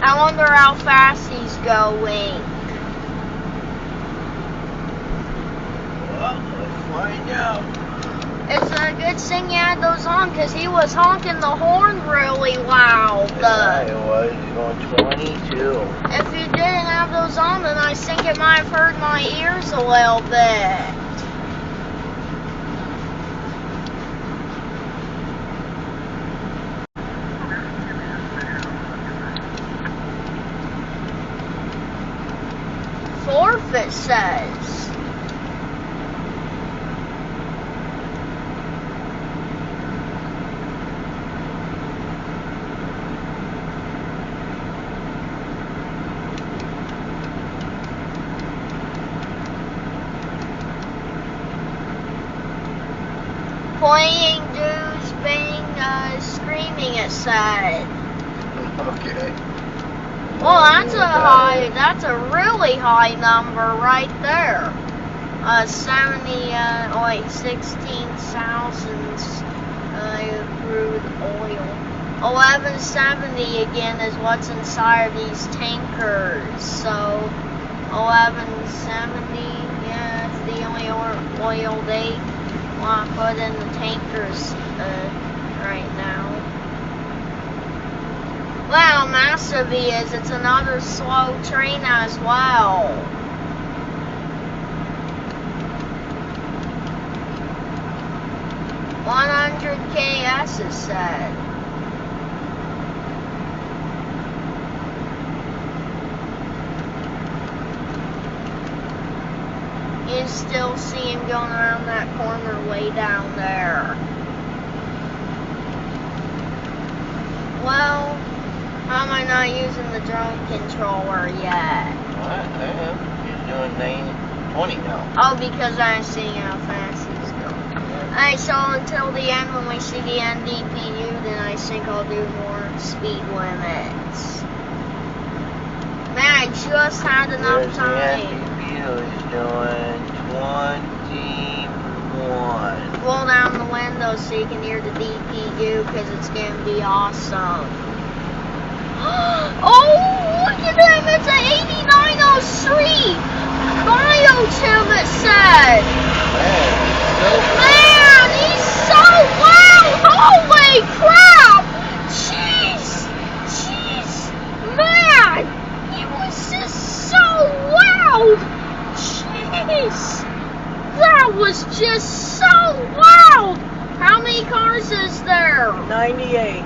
I wonder how fast he's going. Well, let's find out. It's a good thing you had those on, because he was honking the horn really loud. Yeah, it was going 22. If you didn't have those on, then I think it might have hurt my ears a little bit. Forfeit says. Playing dudes being screaming, it said. Okay. Well, that's a really high number right there. 16,000 crude oil. 1170 again is what's inside of these tankers. So 1170, yeah, it's the only oil they want to put in the tankers right now. Wow, massive he is. It's another slow train as well. $100 KS is said. You can still see him going around that corner way down there. Well, how am I not using the drone controller yet? I am. He's doing 20 now. Oh, because I'm seeing how fast he's going. Alright, so until the end, when we see the NDPU, then I think I'll do more speed limits. Man, I just had enough time. The NDPU is doing 21. Roll down the window so you can hear the DPU, because it's going to be awesome. Oh, look at him! It's an 8903 Biotim, it said. Man, he's so loud! Holy crap! Jeez, man, he was just so loud. Jeez, that was just so loud. How many cars is there? 98.